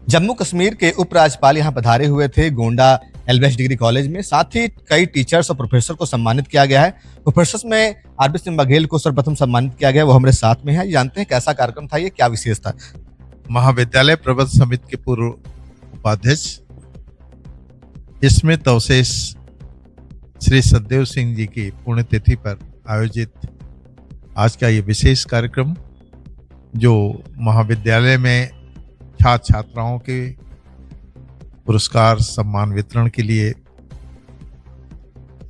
जम्मू कश्मीर के उपराज्यपाल यहाँ पधारे हुए थे गोंडा एलबीएस डिग्री कॉलेज में। साथ ही कई टीचर्स और प्रोफेसर को सम्मानित किया गया है। प्रोफेसर्स में आरबी सिंह बघेल को सर्वप्रथम सम्मानित किया गया, वो हमारे साथ में है। जानते हैं कैसा कार्यक्रम था, ये क्या विशेष था। महाविद्यालय प्रबंध समिति के पूर्व उपाध्यक्ष स्मृत अवशेष श्री सतदेव सिंह जी की पुण्यतिथि पर आयोजित आज का ये विशेष कार्यक्रम, जो महाविद्यालय में छात्र छात्राओं के पुरस्कार सम्मान वितरण के लिए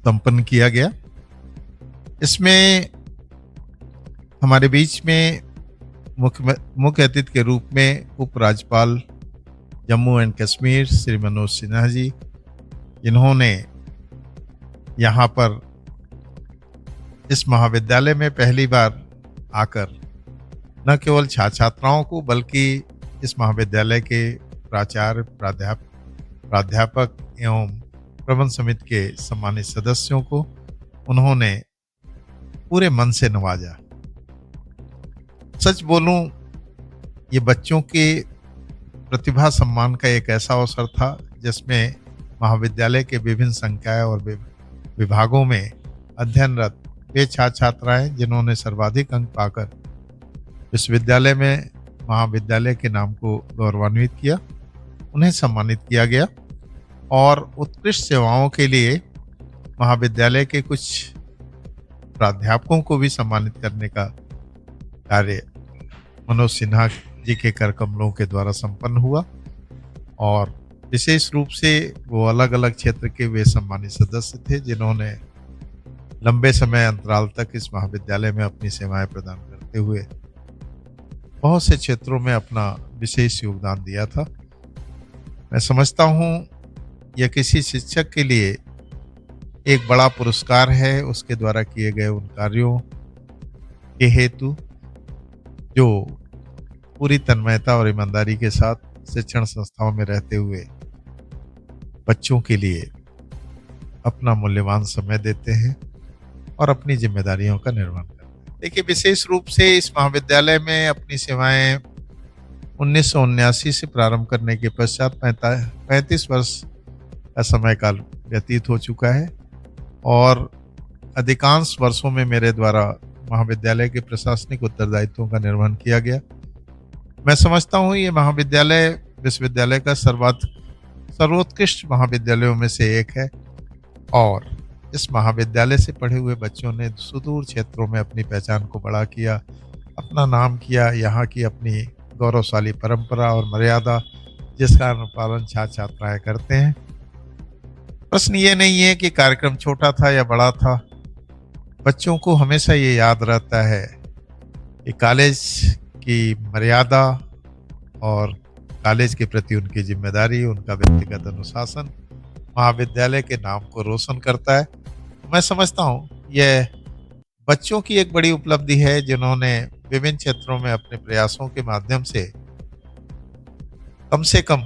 संपन्न किया गया। इसमें हमारे बीच में मुख्य अतिथि के रूप में उपराज्यपाल जम्मू एंड कश्मीर श्री मनोज सिन्हा जी, जिन्होंने यहाँ पर इस महाविद्यालय में पहली बार आकर न केवल छात्र छात्राओं को बल्कि इस महाविद्यालय के प्राचार्य प्राध्यापक एवं प्रबंध समिति के सम्मानित सदस्यों को उन्होंने पूरे मन से नवाजा। सच बोलूं, ये बच्चों के प्रतिभा सम्मान का एक ऐसा अवसर था जिसमें महाविद्यालय के विभिन्न संकाय और विभागों में अध्ययनरत वे छात्र छात्राएं जिन्होंने सर्वाधिक अंक पाकर विश्वविद्यालय में महाविद्यालय के नाम को गौरवान्वित किया, उन्हें सम्मानित किया गया। और उत्कृष्ट सेवाओं के लिए महाविद्यालय के कुछ प्राध्यापकों को भी सम्मानित करने का कार्य मनोज सिन्हा जी के कर कमलों के द्वारा संपन्न हुआ। और विशेष रूप से वो अलग अलग क्षेत्र के वे सम्मानित सदस्य थे जिन्होंने लंबे समय अंतराल तक इस महाविद्यालय में अपनी सेवाएं प्रदान करते हुए बहुत से क्षेत्रों में अपना विशेष योगदान दिया था। मैं समझता हूं यह किसी शिक्षक के लिए एक बड़ा पुरस्कार है, उसके द्वारा किए गए उन कार्यों के हेतु जो पूरी तन्मयता और ईमानदारी के साथ शिक्षण संस्थाओं में रहते हुए बच्चों के लिए अपना मूल्यवान समय देते हैं और अपनी जिम्मेदारियों का निर्वहन करते हैं। देखिए, विशेष रूप से इस महाविद्यालय में अपनी सेवाएं 1979 से प्रारंभ करने के पश्चात 35 वर्ष का समय काल व्यतीत हो चुका है और अधिकांश वर्षों में मेरे द्वारा महाविद्यालय के प्रशासनिक उत्तरदायित्वों का निर्वहन किया गया। मैं समझता हूँ ये महाविद्यालय विश्वविद्यालय का सर्वोत्कृष्ट महाविद्यालयों में से एक है और इस महाविद्यालय से पढ़े हुए बच्चों ने सुदूर क्षेत्रों में अपनी पहचान को बड़ा किया, अपना नाम किया, यहाँ की अपनी गौरवशाली परंपरा और मर्यादा जिसका अनुपालन छात्र छात्राएं करते हैं। प्रश्न ये नहीं है कि कार्यक्रम छोटा था या बड़ा था, बच्चों को हमेशा ये याद रहता है कि कॉलेज की मर्यादा और कॉलेज के प्रति उनकी जिम्मेदारी, उनका व्यक्तिगत अनुशासन महाविद्यालय के नाम को रोशन करता है। मैं समझता हूँ यह बच्चों की एक बड़ी उपलब्धि है जिन्होंने विभिन्न क्षेत्रों में अपने प्रयासों के माध्यम से कम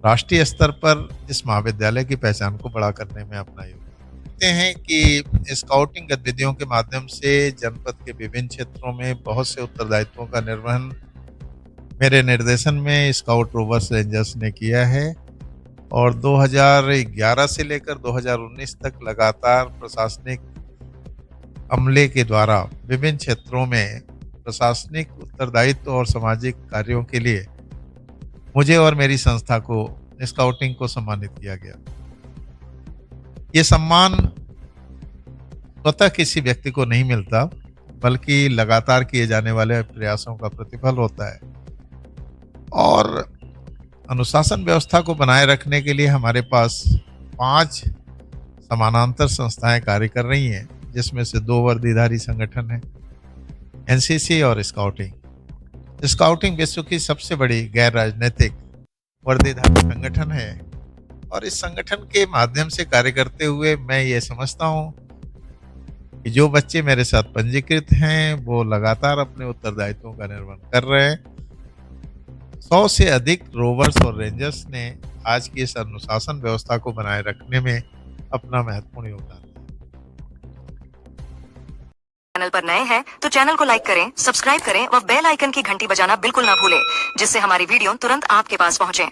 राष्ट्रीय स्तर पर इस महाविद्यालय की पहचान को बड़ा करने में अपना योगदान देखते हैं कि स्काउटिंग गतिविधियों के माध्यम से जनपद के विभिन्न क्षेत्रों में बहुत से उत्तरदायित्वों का निर्वहन मेरे निर्देशन में स्काउट रोवर्स रेंजर्स ने किया है और 2011 से लेकर 2019 तक लगातार प्रशासनिक अमले के द्वारा विभिन्न क्षेत्रों में प्रशासनिक उत्तरदायित्व और सामाजिक कार्यों के लिए मुझे और मेरी संस्था को स्काउटिंग को सम्मानित किया गया। ये सम्मान स्वतः किसी व्यक्ति को नहीं मिलता, बल्कि लगातार किए जाने वाले प्रयासों का प्रतिफल होता है। और अनुशासन व्यवस्था को बनाए रखने के लिए हमारे पास 5 समानांतर संस्थाएं कार्य कर रही हैं, जिसमें से 2 वर्दीधारी संगठन हैं, एनसीसी और स्काउटिंग। स्काउटिंग विश्व की सबसे बड़ी गैर राजनीतिक वर्दीधारी संगठन है और इस संगठन के माध्यम से कार्य करते हुए मैं ये समझता हूँ कि जो बच्चे मेरे साथ पंजीकृत हैं वो लगातार अपने उत्तरदायित्वों का निर्वहन कर रहे हैं। 100 से अधिक रोवर्स और रेंजर्स ने आज की इस अनुशासन व्यवस्था को बनाए रखने में अपना महत्वपूर्ण योगदान दिया। चैनल पर नए हैं तो चैनल को लाइक करें, सब्सक्राइब करें व बेल आइकन की घंटी बजाना बिल्कुल ना भूलें, जिससे हमारी वीडियो तुरंत आपके पास पहुंचे।